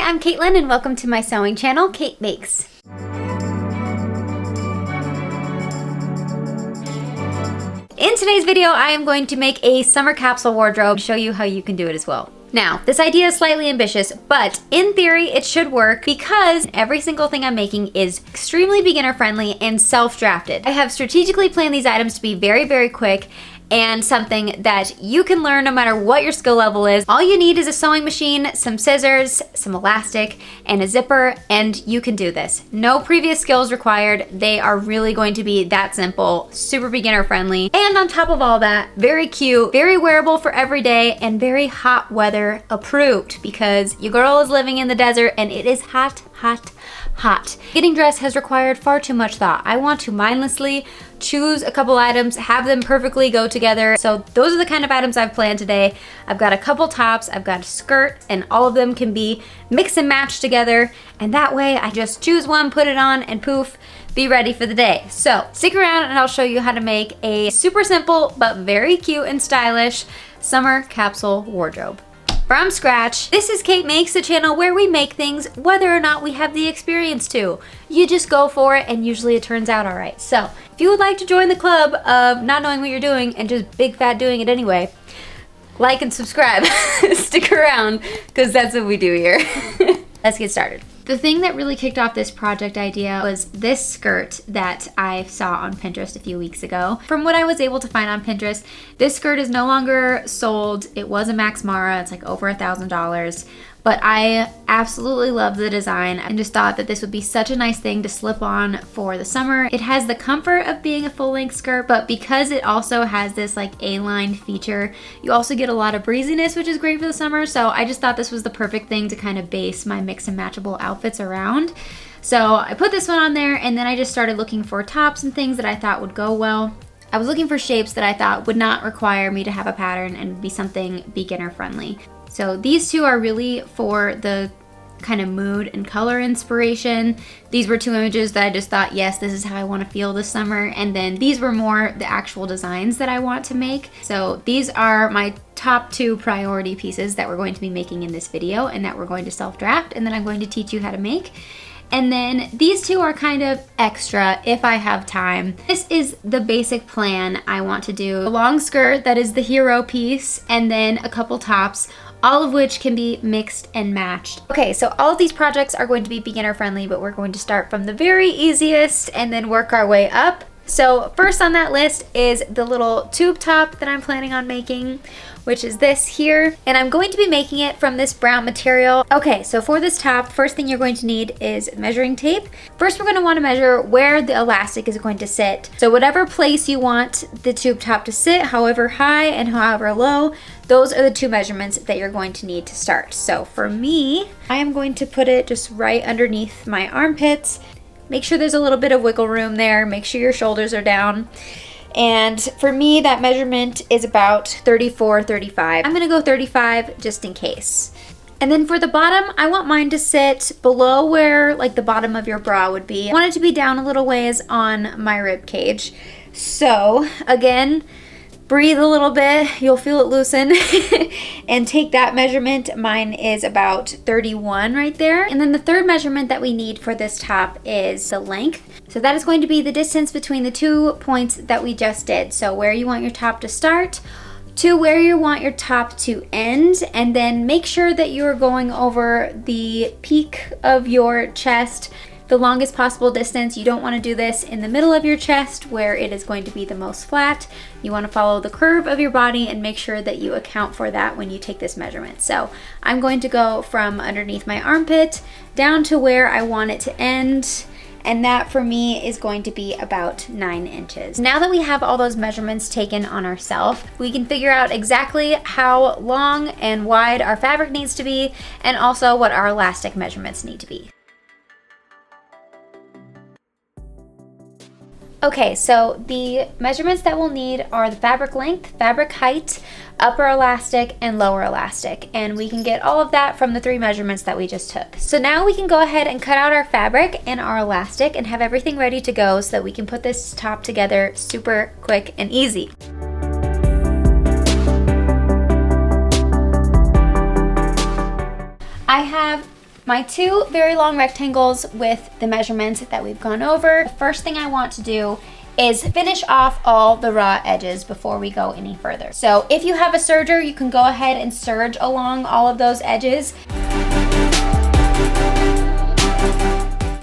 Hi, I'm Caitlin and welcome to my sewing channel, CaitMakes. In today's video, I am going to make a summer capsule wardrobe to show you how you can do it as well. Now, this idea is slightly ambitious, but in theory, it should work because every single thing I'm making is extremely beginner friendly and self-drafted. I have strategically planned these items to be very, very quick and something that you can learn no matter what your skill level is. All you need is a sewing machine, some scissors, some elastic, and a zipper, and you can do this. No previous skills required. They are really going to be that simple, super beginner friendly, and on top of all that, very cute, very wearable for every day, and very hot weather approved because your girl is living in the desert and it is hot, hot, hot. Getting dressed has required far too much thought. I want to mindlessly choose a couple items, have them perfectly go together. So those are the kind of items I've planned today. I've got a couple tops, I've got a skirt, and all of them can be mix and match together. And that way I just choose one, put it on, and poof, be ready for the day. So stick around and I'll show you how to make a super simple but very cute and stylish summer capsule wardrobe from scratch. This is CaitMakes, the channel where we make things whether or not we have the experience to. You just go for it and usually it turns out all right. So if you would like to join the club of not knowing what you're doing and just big fat doing it anyway, like and subscribe. Stick around because that's what we do here. Let's get started. The thing that really kicked off this project idea was this skirt that I saw on Pinterest a few weeks ago. From what I was able to find on Pinterest, this skirt is no longer sold. It was a Max Mara, it's like over $1,000. But I absolutely love the design and just thought that this would be such a nice thing to slip on for the summer. It has the comfort of being a full-length skirt, but because it also has this like A-line feature, you also get a lot of breeziness, which is great for the summer. So I just thought this was the perfect thing to kind of base my mix and matchable outfits around. So I put this one on there and then I just started looking for tops and things that I thought would go well. I was looking for shapes that I thought would not require me to have a pattern and be something beginner friendly. So these two are really for the kind of mood and color inspiration. These were two images that I just thought, yes, this is how I want to feel this summer. And then these were more the actual designs that I want to make. So these are my top two priority pieces that we're going to be making in this video and that we're going to self-draft and then I'm going to teach you how to make. And then these two are kind of extra if I have time. This is the basic plan I want to do. A long skirt that is the hero piece and then a couple tops, all of which can be mixed and matched. Okay, so all of these projects are going to be beginner friendly, but we're going to start from the very easiest and then work our way up. So first on that list is the little tube top that I'm planning on making, which is this here. And I'm going to be making it from this brown material. Okay, so for this top, first thing you're going to need is measuring tape. First, we're gonna wanna measure where the elastic is going to sit. So whatever place you want the tube top to sit, however high and however low, those are the two measurements that you're going to need to start. So for me, I am going to put it just right underneath my armpits. Make sure there's a little bit of wiggle room there. Make sure your shoulders are down. And for me, that measurement is about 34, 35. I'm gonna go 35 just in case. And then for the bottom, I want mine to sit below where like the bottom of your bra would be. I want it to be down a little ways on my rib cage. So again, breathe a little bit, you'll feel it loosen and take that measurement. Mine is about 31 right there. And then the third measurement that we need for this top is the length. So that is going to be the distance between the 2 points that we just did. So where you want your top to start to where you want your top to end, and then make sure that you're going over the peak of your chest the longest possible distance. You don't want to do this in the middle of your chest where it is going to be the most flat. You want to follow the curve of your body and make sure that you account for that when you take this measurement. So I'm going to go from underneath my armpit down to where I want it to end. And that for me is going to be about 9 inches. Now that we have all those measurements taken on ourselves, we can figure out exactly how long and wide our fabric needs to be and also what our elastic measurements need to be. Okay, so the measurements that we'll need are the fabric length, fabric height, upper elastic, and lower elastic. And we can get all of that from the 3 measurements that we just took. So now we can go ahead and cut out our fabric and our elastic and have everything ready to go so that we can put this top together super quick and easy. I have my two very long rectangles with the measurements that we've gone over. The first thing I want to do is finish off all the raw edges before we go any further. So if you have a serger, you can go ahead and serge along all of those edges.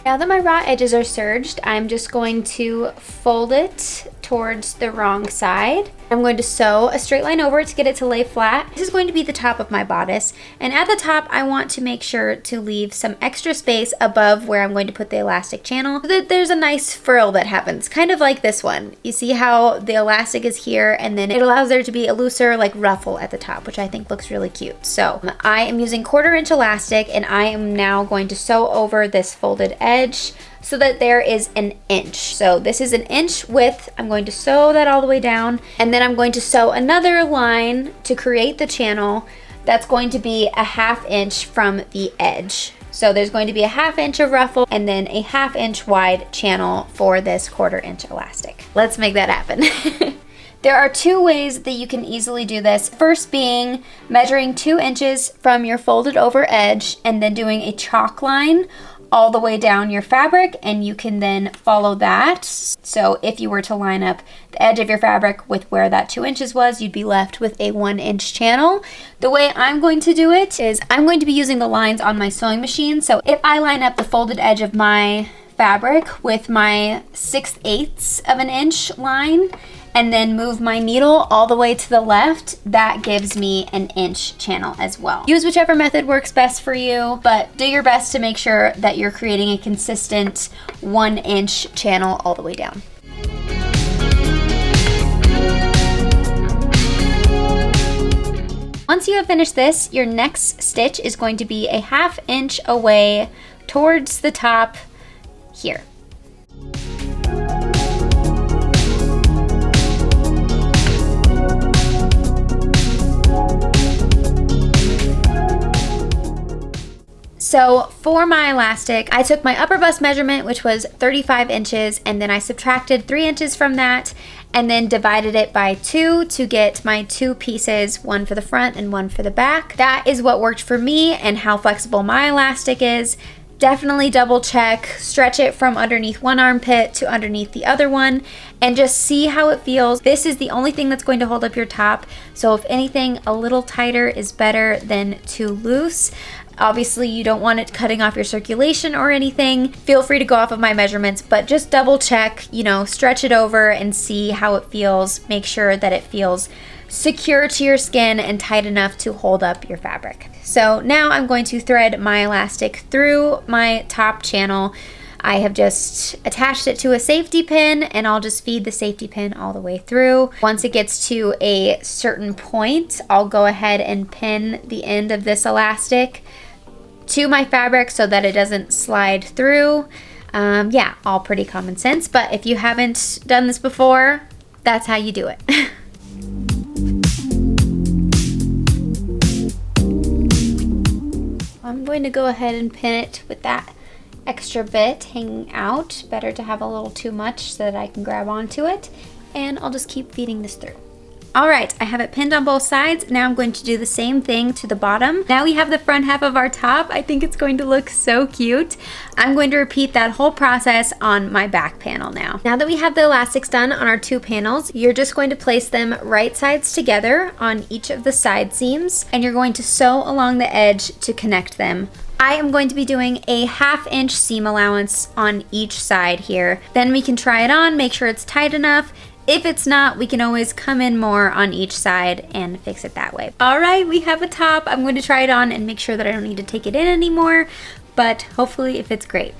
Now that my raw edges are serged, I'm just going to fold it towards the wrong side. I'm going to sew a straight line over it to get it to lay flat. This is going to be the top of my bodice, and at the top I want to make sure to leave some extra space above where I'm going to put the elastic channel so that there's a nice frill that happens, kind of like this one. You see how the elastic is here, and then it allows there to be a looser like ruffle at the top, which I think looks really cute. So I am using 1/4 inch elastic, and I am now going to sew over this folded edge so that there is an inch. So this is an inch width. I'm going to sew that all the way down, and then I'm going to sew another line to create the channel that's going to be a 1/2 inch from the edge. So there's going to be a 1/2 inch of ruffle and then a 1/2 inch wide channel for this 1/4 inch elastic. Let's make that happen. There are two ways that you can easily do this. First being measuring 2 inches from your folded over edge and then doing a chalk line all the way down your fabric, and you can then follow that. So if you were to line up the edge of your fabric with where that 2 inches was, you'd be left with a 1 inch channel. The way I'm going to do it is I'm going to be using the lines on my sewing machine. So if I line up the folded edge of my fabric with my 6/8 of an inch line and then move my needle all the way to the left, that gives me an inch channel as well. Use whichever method works best for you, but do your best to make sure that you're creating a consistent 1 inch channel all the way down. Once you have finished this, your next stitch is going to be a 1/2 inch away towards the top here. So for my elastic, I took my upper bust measurement, which was 35 inches, and then I subtracted 3 inches from that and then divided it by 2 to get my 2 pieces, one for the front and one for the back. That is what worked for me and how flexible my elastic is. Definitely double check, stretch it from underneath one armpit to underneath the other one, and just see how it feels. This is the only thing that's going to hold up your top, so if anything, a little tighter is better than too loose. Obviously, you don't want it cutting off your circulation or anything. Feel free to go off of my measurements, but just double check, you know, stretch it over and see how it feels. Make sure that it feels secure to your skin and tight enough to hold up your fabric. So now I'm going to thread my elastic through my top channel. I have just attached it to a safety pin, and I'll just feed the safety pin all the way through. Once it gets to a certain point, I'll go ahead and pin the end of this elastic to my fabric so that it doesn't slide through. Yeah, all pretty common sense, but if you haven't done this before, that's how you do it. I'm going to go ahead and pin it with that extra bit hanging out. Better to have a little too much so that I can grab onto it, and I'll just keep feeding this through. All right, I have it pinned on both sides. Now I'm going to do the same thing to the bottom. Now we have the front half of our top. I think it's going to look so cute. I'm going to repeat that whole process on my back panel now. Now that we have the elastics done on our 2 panels, you're just going to place them right sides together on each of the side seams, and you're going to sew along the edge to connect them. I am going to be doing a 1/2 inch seam allowance on each side here. Then we can try it on, make sure it's tight enough. If it's not, we can always come in more on each side and fix it that way. All right, we have a top. I'm going to try it on and make sure that I don't need to take it in anymore, but hopefully it fits great.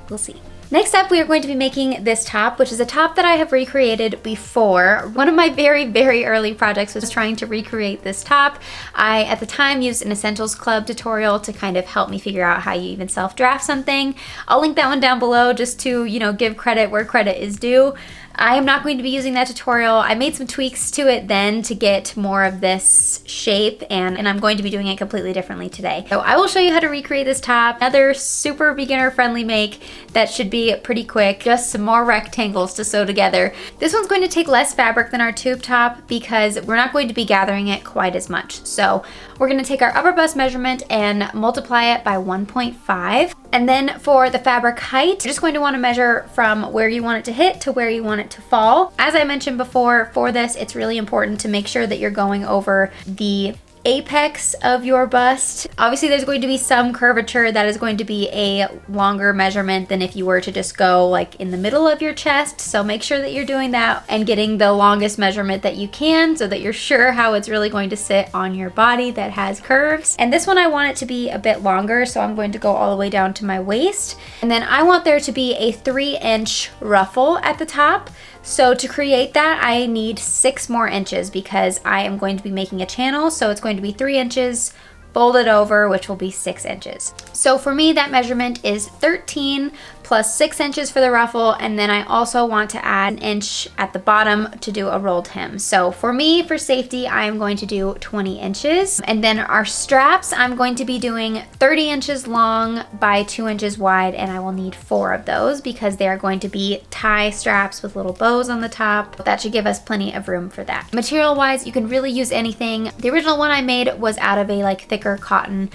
We'll see. Next up, we are going to be making this top, which is a top that I have recreated before. One of my very, very early projects was trying to recreate this top. I, at the time, used an Essentials Club tutorial to kind of help me figure out how you even self-draft something. I'll link that one down below just to, you know, give credit where credit is due. I am not going to be using that tutorial. I made some tweaks to it then to get more of this shape, and I'm going to be doing it completely differently today. So I will show you how to recreate this top. Another super beginner friendly make that should be pretty quick. Just some more rectangles to sew together. This one's going to take less fabric than our tube top because we're not going to be gathering it quite as much. So we're going to take our upper bust measurement and multiply it by 1.5. And then for the fabric height, you're just going to want to measure from where you want it to hit to where you want it to fall. As I mentioned before, for this, it's really important to make sure that you're going over the apex of your bust. Obviously there's going to be some curvature that is going to be a longer measurement than if you were to just go like in the middle of your chest. So make sure that you're doing that and getting the longest measurement that you can so that you're sure how it's really going to sit on your body that has curves. And this one I want it to be a bit longer, so I'm going to go all the way down to my waist. And then I want there to be a 3-inch ruffle at the top. So to create that, I need 6 more inches because I am going to be making a channel. So it's going to be 3 inches folded over, which will be 6 inches. So for me, that measurement is 13 plus 6 inches for the ruffle, and then I also want to add 1 inch at the bottom to do a rolled hem. So for me, for safety, I am going to do 20 inches. And then our straps, I'm going to be doing 30 inches long by 2 inches wide, and I will need 4 of those because they are going to be tie straps with little bows on the top. That should give us plenty of room for that. Material wise, you can really use anything. The original one I made was out of a like thicker cotton,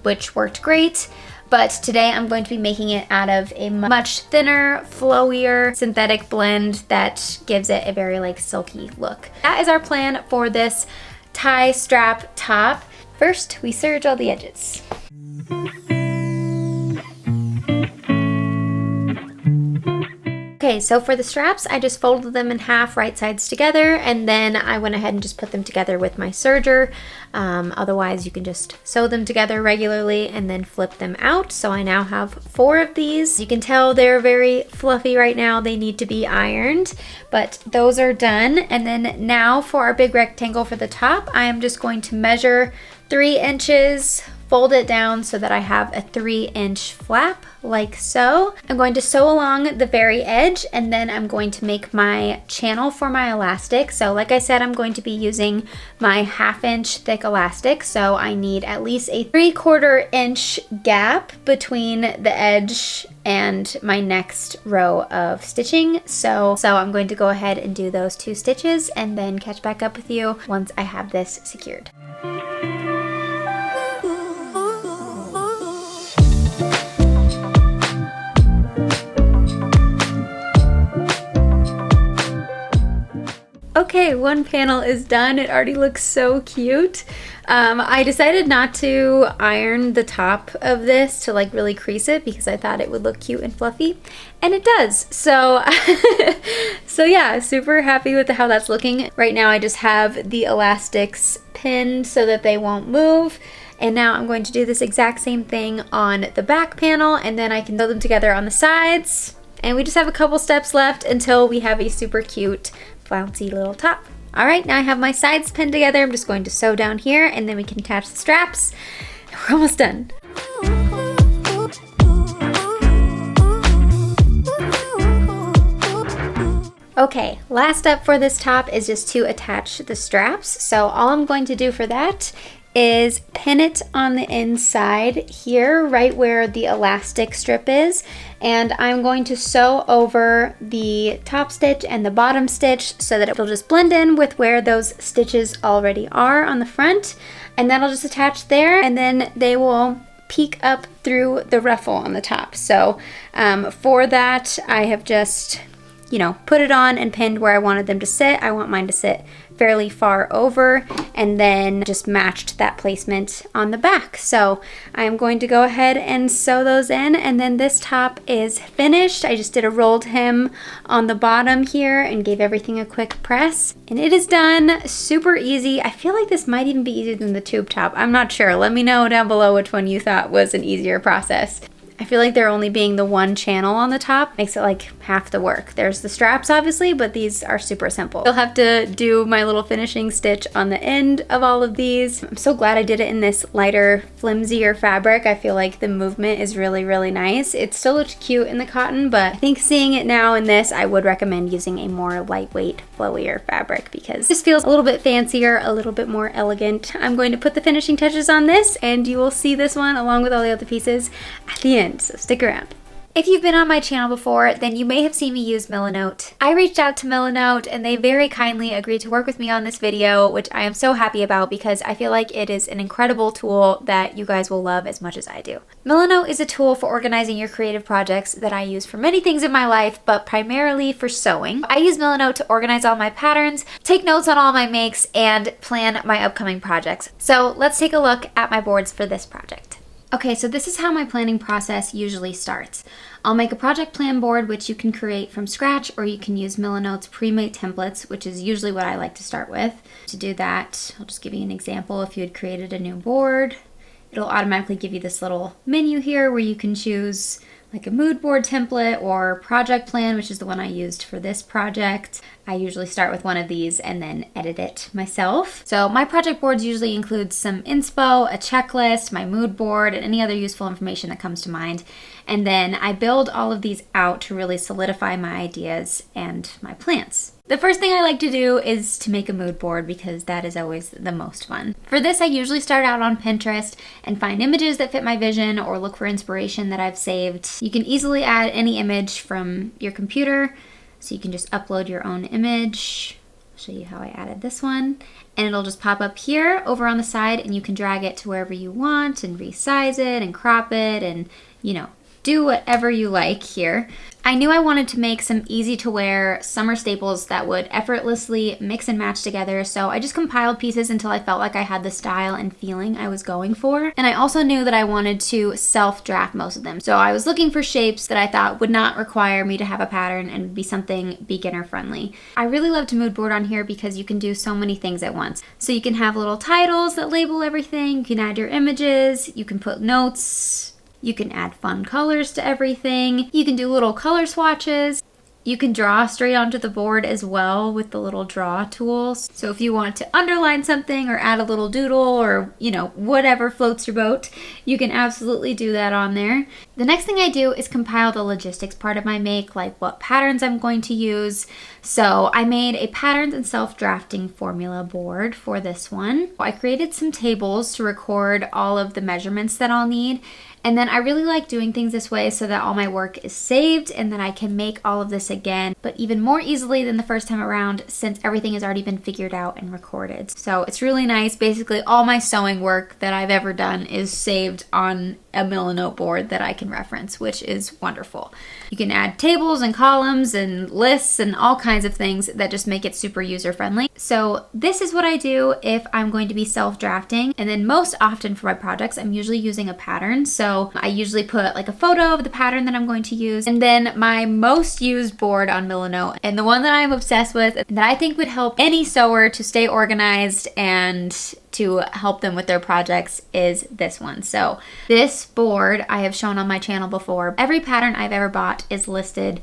which worked great. But today I'm going to be making it out of a much thinner, flowier synthetic blend that gives it a very like silky look. That is our plan for this tie strap top. First, we serge all the edges. Okay, so for the straps, I just folded them in half, right sides together, and then I went ahead and just put them together with my serger. Otherwise, you can just sew them together regularly and then flip them out. So I now have 4 of these. You can tell they're very fluffy right now. They need to be ironed, but those are done. And then now for our big rectangle for the top, I am just going to measure 3 inches, fold it down so that I have a 3-inch flap like so. I'm going to sew along the very edge, and then I'm going to make my channel for my elastic. So like I said, I'm going to be using my 1/2 inch thick elastic. So I need at least a 3/4 inch gap between the edge and my next row of stitching. So I'm going to go ahead and do those 2 stitches and then catch back up with you once I have this secured. Okay, one panel is done. It already looks so cute. I decided not to iron the top of this to like really crease it because I thought it would look cute and fluffy, and it does. So, so yeah, super happy with how that's looking. Right now I just have the elastics pinned so that they won't move. And now I'm going to do this exact same thing on the back panel, and then I can sew them together on the sides. And we just have a couple steps left until we have a super cute flouncy little top. All right, now I have my sides pinned together. I'm just going to sew down here, and then we can attach the straps. We're almost done. Okay, last up for this top is just to attach the straps. So all I'm going to do for that is pin it on the inside here, right where the elastic strip is, and I'm going to sew over the top stitch and the bottom stitch so that it will just blend in with where those stitches already are on the front, and that'll just attach there, and then they will peek up through the ruffle on the top. So for that, I have just, you know, put it on and pinned where I wanted them to sit. I want mine to sit fairly far over, and then just matched that placement on the back. So I'm going to go ahead and sew those in, and then this top is finished. I just did a rolled hem on the bottom here and gave everything a quick press, and it is done. Super easy. I feel like this might even be easier than the tube top. I'm not sure. Let me know down below which one you thought was an easier process. I feel like there only being the one channel on the top makes it like half the work. There's the straps obviously, but these are super simple. I'll have to do my little finishing stitch on the end of all of these. I'm so glad I did it in this lighter, flimsier fabric. I feel like the movement is really, really nice. It still looks cute in the cotton, but I think seeing it now in this, I would recommend using a more lightweight, flowier fabric because this feels a little bit fancier, a little bit more elegant. I'm going to put the finishing touches on this and you will see this one along with all the other pieces at the end. So stick around. If you've been on my channel before, then you may have seen me use Milanote. I reached out to Milanote and they very kindly agreed to work with me on this video, which I am so happy about because I feel like it is an incredible tool that you guys will love as much as I do. Milanote is a tool for organizing your creative projects that I use for many things in my life, but primarily for sewing. I use Milanote to organize all my patterns, take notes on all my makes, and plan my upcoming projects. So let's take a look at my boards for this project. Okay, so this is how my planning process usually starts. I'll make a project plan board, which you can create from scratch, or you can use Milanote's pre-made templates, which is usually what I like to start with. To do that, I'll just give you an example. If you had created a new board, it'll automatically give you this little menu here where you can choose like a mood board template or project plan, which is the one I used for this project. I usually start with one of these and then edit it myself. So my project boards usually include some inspo, a checklist, my mood board, and any other useful information that comes to mind. And then I build all of these out to really solidify my ideas and my plans. The first thing I like to do is to make a mood board because that is always the most fun. For this, I usually start out on Pinterest and find images that fit my vision or look for inspiration that I've saved. You can easily add any image from your computer, so you can just upload your own image. I'll show you how I added this one. And it'll just pop up here over on the side and you can drag it to wherever you want and resize it and crop it and, you know, do whatever you like here. I knew I wanted to make some easy to wear summer staples that would effortlessly mix and match together, so I just compiled pieces until I felt like I had the style and feeling I was going for. And I also knew that I wanted to self-draft most of them, so I was looking for shapes that I thought would not require me to have a pattern and would be something beginner friendly. I really love to mood board on here because you can do so many things at once. So you can have little titles that label everything, you can add your images, you can put notes, you can add fun colors to everything. You can do little color swatches. You can draw straight onto the board as well with the little draw tools. So if you want to underline something or add a little doodle or, you know, whatever floats your boat, you can absolutely do that on there. The next thing I do is compile the logistics part of my make, like what patterns I'm going to use. So I made a patterns and self-drafting formula board for this one. I created some tables to record all of the measurements that I'll need. And then I really like doing things this way so that all my work is saved and then I can make all of this again, but even more easily than the first time around since everything has already been figured out and recorded. So it's really nice. Basically all my sewing work that I've ever done is saved on a Milanote board that I can reference, which is wonderful. You can add tables and columns and lists and all kinds of things that just make it super user friendly. So this is what I do if I'm going to be self-drafting. And then most often for my projects, I'm usually using a pattern. So I usually put like a photo of the pattern that I'm going to use. And then my most used board on Milanote, and the one that I'm obsessed with, that I think would help any sewer to stay organized and to help them with their projects, is this one. So this board I have shown on my channel before. Every pattern I've ever bought is listed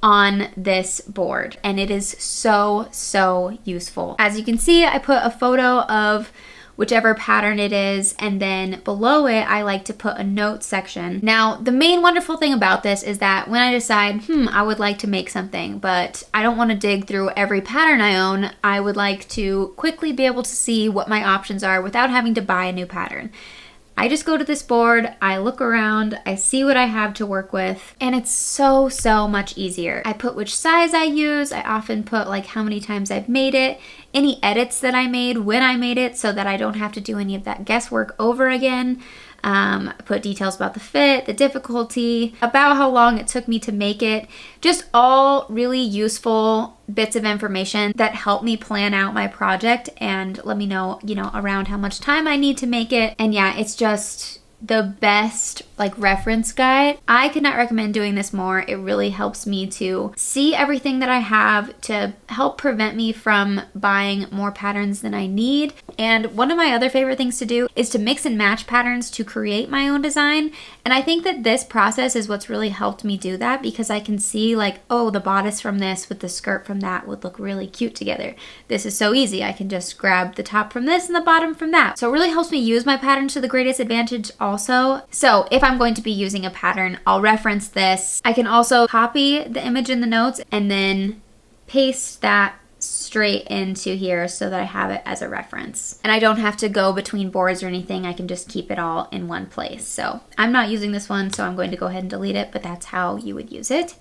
on this board and it is so useful. As you can see, I put a photo of whichever pattern it is, and then below it I like to put a note section. Now the main wonderful thing about this is that when I decide I would like to make something but I don't want to dig through every pattern I own, I would like to quickly be able to see what my options are without having to buy a new pattern. I just go to this board, I look around, I see what I have to work with, and it's so much easier. I put which size I use, I often put like how many times I've made it, any edits that I made when I made it so that I don't have to do any of that guesswork over again. I put details about the fit, the difficulty, about how long it took me to make it, just all really useful bits of information that help me plan out my project and let me know, around how much time I need to make it. And yeah, it's just the best like reference guide. I could not recommend doing this more. It really helps me to see everything that I have to help prevent me from buying more patterns than I need. And one of my other favorite things to do is to mix and match patterns to create my own design. And I think that this process is what's really helped me do that, because I can see like, oh, the bodice from this with the skirt from that would look really cute together. This is so easy. I can just grab the top from this and the bottom from that. So it really helps me use my patterns to the greatest advantage also. So if I'm going to be using a pattern, I'll reference this. I can also copy the image in the notes and then paste that straight into here so that I have it as a reference. And I don't have to go between boards or anything. I can just keep it all in one place. So I'm not using this one, so I'm going to go ahead and delete it, but that's how you would use it.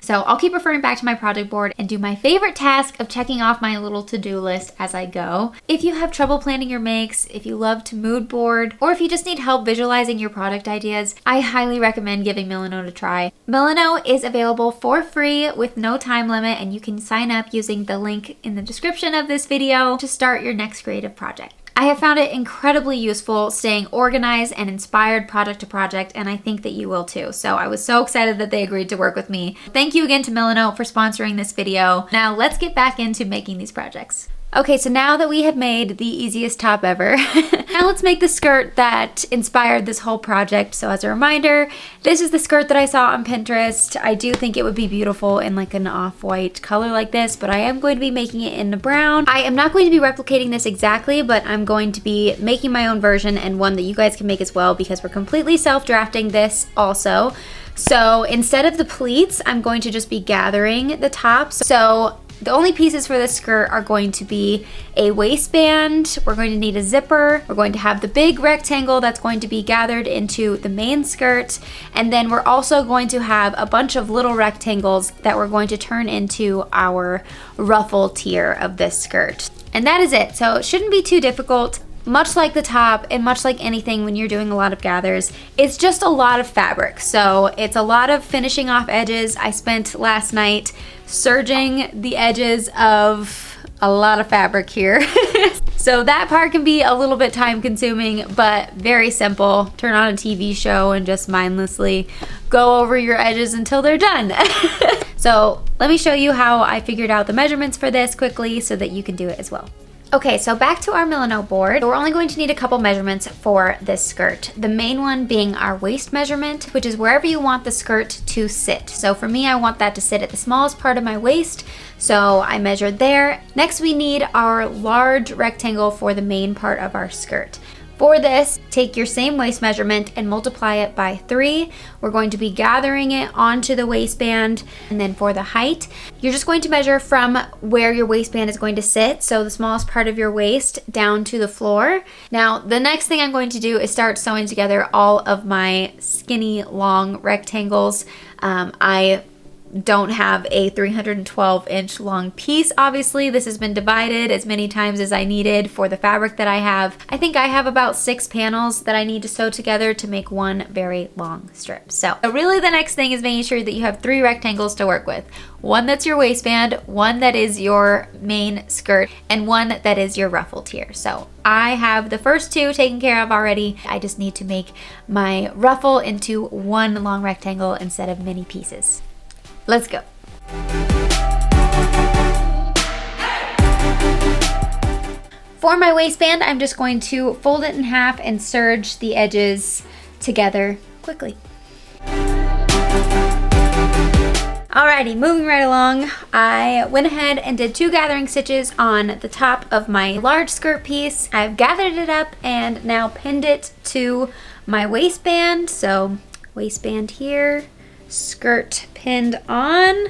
So I'll keep referring back to my project board and do my favorite task of checking off my little to-do list as I go. If you have trouble planning your makes, if you love to mood board, or if you just need help visualizing your product ideas, I highly recommend giving Milanote a try. Milanote is available for free with no time limit, and you can sign up using the link in the description of this video to start your next creative project. I have found it incredibly useful staying organized and inspired project to project, and I think that you will too. So I was so excited that they agreed to work with me. Thank you again to Milanote for sponsoring this video. Now let's get back into making these projects. Okay, so now that we have made the easiest top ever, now let's make the skirt that inspired this whole project. So as a reminder, this is the skirt that I saw on Pinterest. I do think it would be beautiful in like an off-white color like this, but I am going to be making it in the brown. I am not going to be replicating this exactly, but I'm going to be making my own version, and one that you guys can make as well, because we're completely self-drafting this also. So instead of the pleats, I'm going to just be gathering the tops. So the only pieces for this skirt are going to be a waistband, we're going to need a zipper, we're going to have the big rectangle that's going to be gathered into the main skirt, and then we're also going to have a bunch of little rectangles that we're going to turn into our ruffle tier of this skirt. And that is it. So it shouldn't be too difficult. Much like the top and much like anything when you're doing a lot of gathers, it's just a lot of fabric. So it's a lot of finishing off edges. I spent last night serging the edges of a lot of fabric here. So that part can be a little bit time consuming, but very simple. Turn on a TV show and just mindlessly go over your edges until they're done. So let me show you how I figured out the measurements for this quickly so that you can do it as well. Okay, so back to our Milanote board. We're only going to need a couple measurements for this skirt. The main one being our waist measurement, which is wherever you want the skirt to sit. So for me, I want that to sit at the smallest part of my waist. So I measured there. Next, we need our large rectangle for the main part of our skirt. For this, take your same waist measurement and multiply it by 3. We're going to be gathering it onto the waistband. And then for the height, you're just going to measure from where your waistband is going to sit, so the smallest part of your waist down to the floor. Now, the next thing I'm going to do is start sewing together all of my skinny, long rectangles. I don't have a 312-inch long piece. Obviously, this has been divided as many times as I needed for the fabric that I have. I think I have about 6 panels that I need to sew together to make one very long strip. So really the next thing is making sure that you have 3 rectangles to work with. One that's your waistband, one that is your main skirt, and one that is your ruffle tier. So I have the first 2 taken care of already. I just need to make my ruffle into one long rectangle instead of many pieces. Let's go. For my waistband, I'm just going to fold it in half and serge the edges together quickly. Alrighty, moving right along, I went ahead and did 2 gathering stitches on the top of my large skirt piece. I've gathered it up and now pinned it to my waistband. So waistband here, skirt pinned on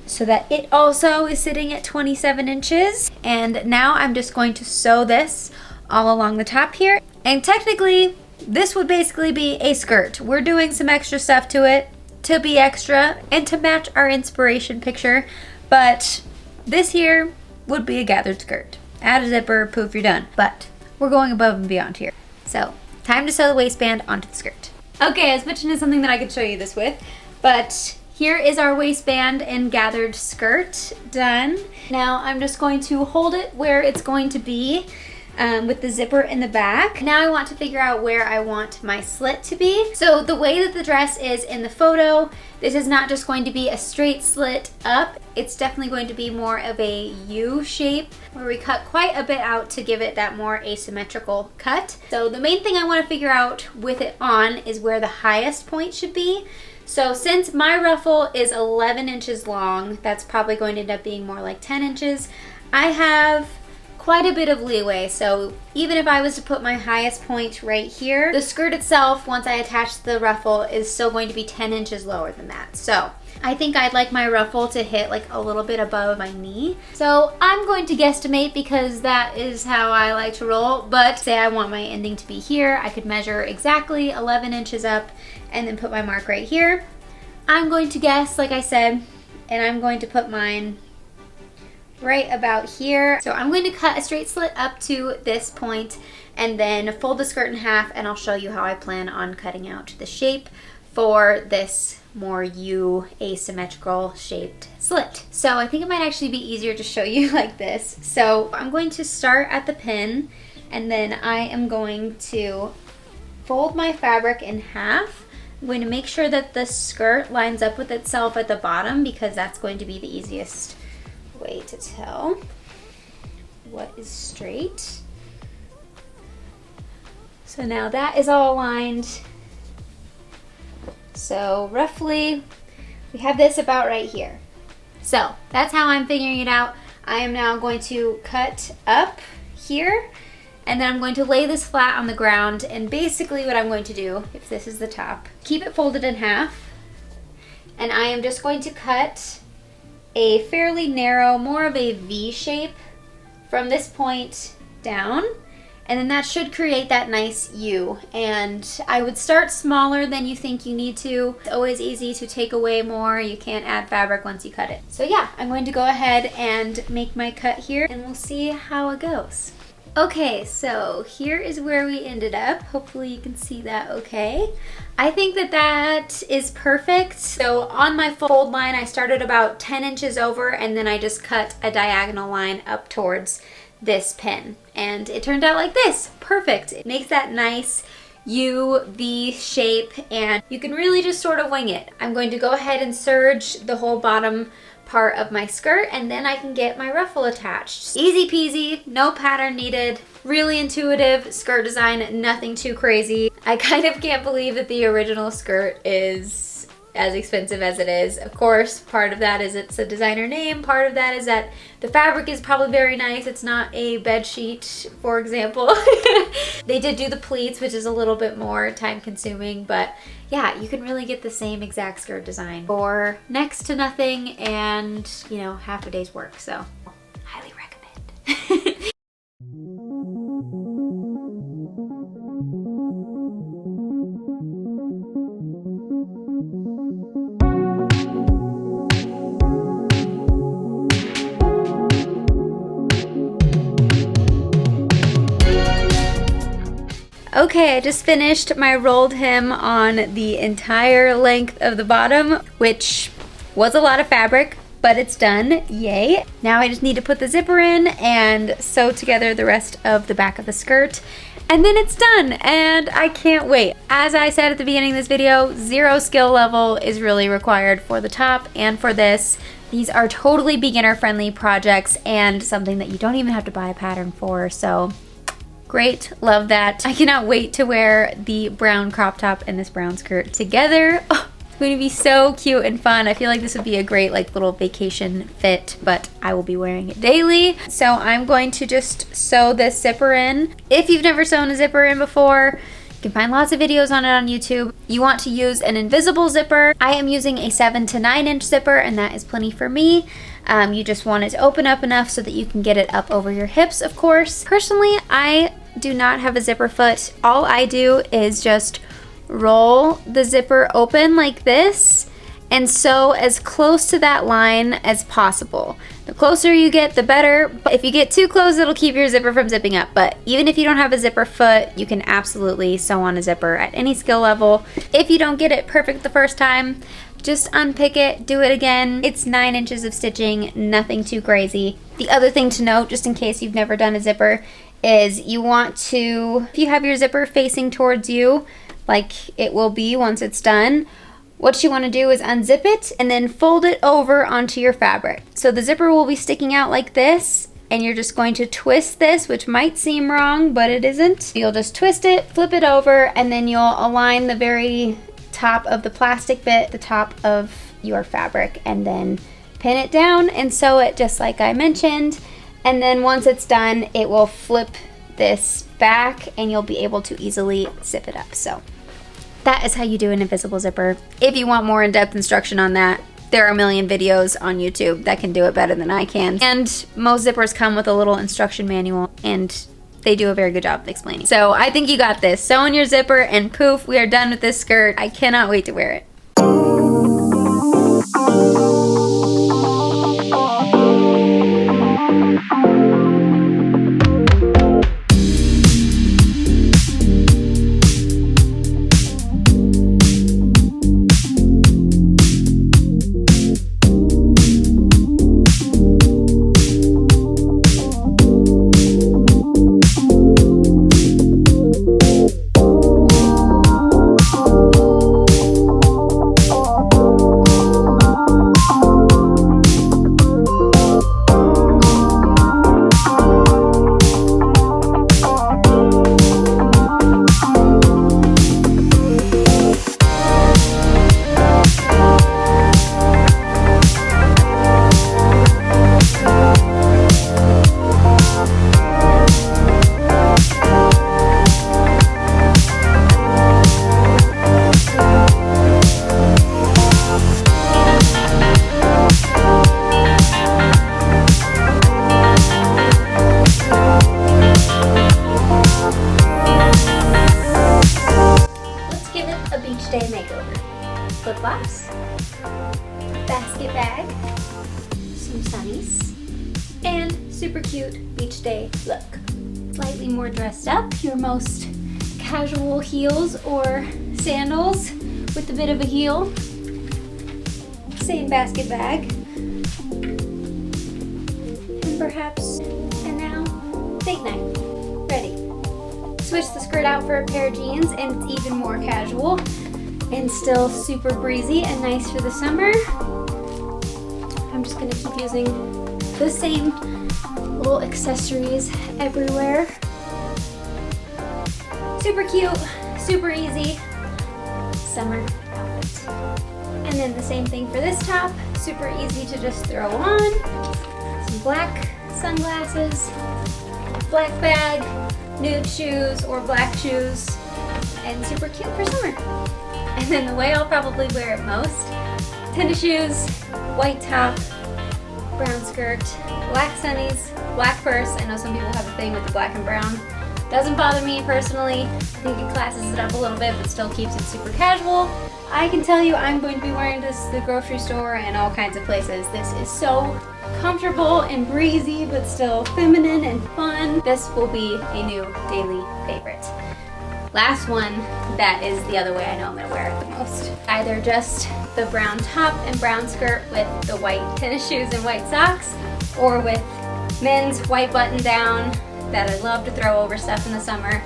so that it also is sitting at 27 inches. And now I'm just going to sew this all along the top here. And technically, this would basically be a skirt. We're doing some extra stuff to it to be extra and to match our inspiration picture, but this here would be a gathered skirt. Add a zipper, poof, you're done. But we're going above and beyond here. So time to sew the waistband onto the skirt. Okay, I was mentioning something that I could show you this with, but here is our waistband and gathered skirt done. Now I'm just going to hold it where it's going to be. with the zipper in the back. Now I want to figure out where I want my slit to be. So the way that the dress is in the photo, this is not just going to be a straight slit up. It's definitely going to be more of a U shape where we cut quite a bit out to give it that more asymmetrical cut. So the main thing I want to figure out with it on is where the highest point should be. So since my ruffle is 11 inches long, that's probably going to end up being more like 10 inches. I have quite a bit of leeway, so even if I was to put my highest point right here, the skirt itself, once I attach the ruffle, is still going to be 10 inches lower than that. So I think I'd like my ruffle to hit like a little bit above my knee. So I'm going to guesstimate because that is how I like to roll, but say I want my ending to be here, I could measure exactly 11 inches up and then put my mark right here. I'm going to guess, like I said, and I'm going to put mine right about here. So I'm going to cut a straight slit up to this point and then fold the skirt in half, and I'll show you how I plan on cutting out the shape for this more U asymmetrical shaped slit. So I think it might actually be easier to show you like this. So I'm going to start at the pin, and then I am going to fold my fabric in half. I'm going to make sure that the skirt lines up with itself at the bottom because that's going to be the easiest way to tell what is straight. So now that is all aligned. So roughly we have this about right here. So that's how I'm figuring it out. I am now going to cut up here, and then I'm going to lay this flat on the ground, and basically what I'm going to do, if this is the top, keep it folded in half, and I am just going to cut a fairly narrow, more of a V shape from this point down, and then that should create that nice U. And I would start smaller than you think you need to. It's always easy to take away more. You can't add fabric once you cut it. So yeah, I'm going to go ahead and make my cut here, and we'll see how it goes. Okay, so here is where we ended up. Hopefully you can see that okay. I think that that is perfect. So on my fold line, I started about 10 inches over, and then I just cut a diagonal line up towards this pin. And it turned out like this. Perfect. It makes that nice U, V shape, and you can really just sort of wing it. I'm going to go ahead and serge the whole bottom part of my skirt, and then I can get my ruffle attached. Easy peasy, no pattern needed, really intuitive skirt design, nothing too crazy. I kind of can't believe that the original skirt is as expensive as it is. Of course, part of that is it's a designer name, part of that is that the fabric is probably very nice. It's not a bed sheet, for example. They did do the pleats, which is a little bit more time consuming, but yeah, you can really get the same exact skirt design for next to nothing and, you know, half a day's work, so highly recommend. Okay, I just finished my rolled hem on the entire length of the bottom, which was a lot of fabric, but it's done, yay. Now I just need to put the zipper in and sew together the rest of the back of the skirt, and then it's done, and I can't wait. As I said at the beginning of this video, 0 skill level is really required for the top and for this. These are totally beginner-friendly projects and something that you don't even have to buy a pattern for, so great, love that. I cannot wait to wear the brown crop top and this brown skirt together. Oh, it's going to be so cute and fun. I feel like this would be a great like little vacation fit, but I will be wearing it daily. So I'm going to just sew this zipper in. If you've never sewn a zipper in before, you can find lots of videos on it on YouTube. You want to use an invisible zipper. I am using a 7 to 9 inch zipper, and that is plenty for me. You just want it to open up enough so that you can get it up over your hips, of course. Personally, I do not have a zipper foot. All I do is just roll the zipper open like this and sew as close to that line as possible. The closer you get, the better. But if you get too close, it'll keep your zipper from zipping up. But even if you don't have a zipper foot, you can absolutely sew on a zipper at any skill level. If you don't get it perfect the first time, just unpick it, do it again. It's 9 inches of stitching, nothing too crazy. The other thing to note, just in case you've never done a zipper, is you want to, if you have your zipper facing towards you, like it will be once it's done, what you want to do is unzip it and then fold it over onto your fabric. So the zipper will be sticking out like this, and you're just going to twist this, which might seem wrong, but it isn't. You'll just twist it, flip it over, and then you'll align the very top of the plastic bit, the top of your fabric, and then pin it down and sew it just like I mentioned. And then once it's done, it will flip this back and you'll be able to easily zip it up. So that is how you do an invisible zipper. If you want more in-depth instruction on that, there are a million videos on YouTube that can do it better than I can. And most zippers come with a little instruction manual, and they do a very good job of explaining. So I think you got this. Sew in your zipper and poof, we are done with this skirt. I cannot wait to wear it. Flip-flops, basket bag, some sunnies, and super cute beach day look. Slightly more dressed up, your most casual heels or sandals with a bit of a heel. Same basket bag. And perhaps, and now, date night. Ready. Switch the skirt out for a pair of jeans and it's even more casual and still super breezy and nice for the summer. I'm just gonna keep using the same little accessories everywhere. Super cute, super easy summer outfit. And then the same thing for this top, super easy to just throw on. Some black sunglasses, black bag, nude shoes or black shoes, and super cute for summer. And then the way I'll probably wear it most, tennis shoes, white top, brown skirt, black sunnies, black purse. I know some people have a thing with the black and brown. Doesn't bother me personally. I think it classes it up a little bit but still keeps it super casual. I can tell you I'm going to be wearing this at the grocery store and all kinds of places. This is so comfortable and breezy but still feminine and fun. This will be a new daily favorite. Last one, that is the other way I know I'm gonna wear it the most. Either just the brown top and brown skirt with the white tennis shoes and white socks, or with men's white button down that I love to throw over stuff in the summer.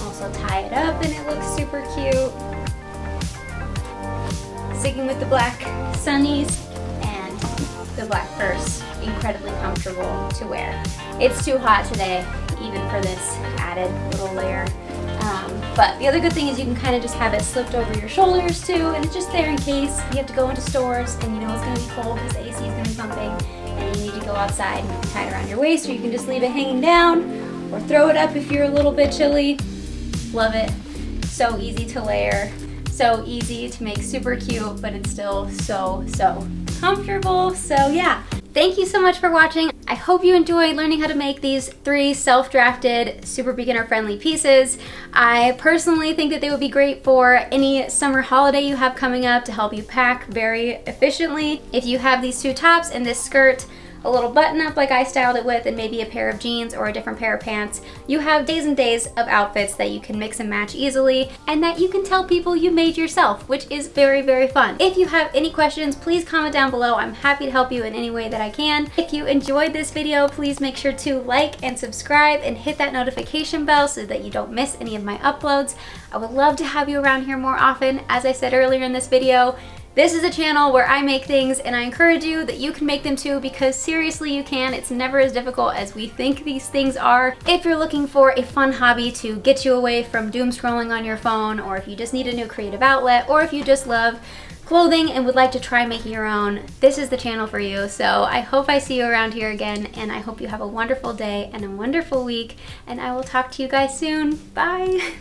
Also tie it up and it looks super cute. Sticking with the black sunnies and the black purse, incredibly comfortable to wear. It's too hot today, even for this added little layer. But the other good thing is you can kind of just have it slipped over your shoulders too, and it's just there in case you have to go into stores and you know it's going to be cold because the AC is going to be pumping and you need to go outside, and you can tie it around your waist, or you can just leave it hanging down or throw it up if you're a little bit chilly. Love it. So easy to layer, so easy to make super cute, but it's still so comfortable. So yeah. Thank you so much for watching. I hope you enjoyed learning how to make these 3 self-drafted, super beginner-friendly pieces. I personally think that they would be great for any summer holiday you have coming up to help you pack very efficiently. If you have these 2 tops and this skirt, a little button up like I styled it with and maybe a pair of jeans or a different pair of pants, you have days and days of outfits that you can mix and match easily and that you can tell people you made yourself, which is very, very fun. If you have any questions, please comment down below. I'm happy to help you in any way that I can. If you enjoyed this video, please make sure to like and subscribe and hit that notification bell so that you don't miss any of my uploads. I would love to have you around here more often. As I said earlier in this video, this is a channel where I make things and I encourage you that you can make them too, because seriously you can. It's never as difficult as we think these things are. If you're looking for a fun hobby to get you away from doom scrolling on your phone, or if you just need a new creative outlet, or if you just love clothing and would like to try making your own, this is the channel for you. So I hope I see you around here again, and I hope you have a wonderful day and a wonderful week, and I will talk to you guys soon. Bye.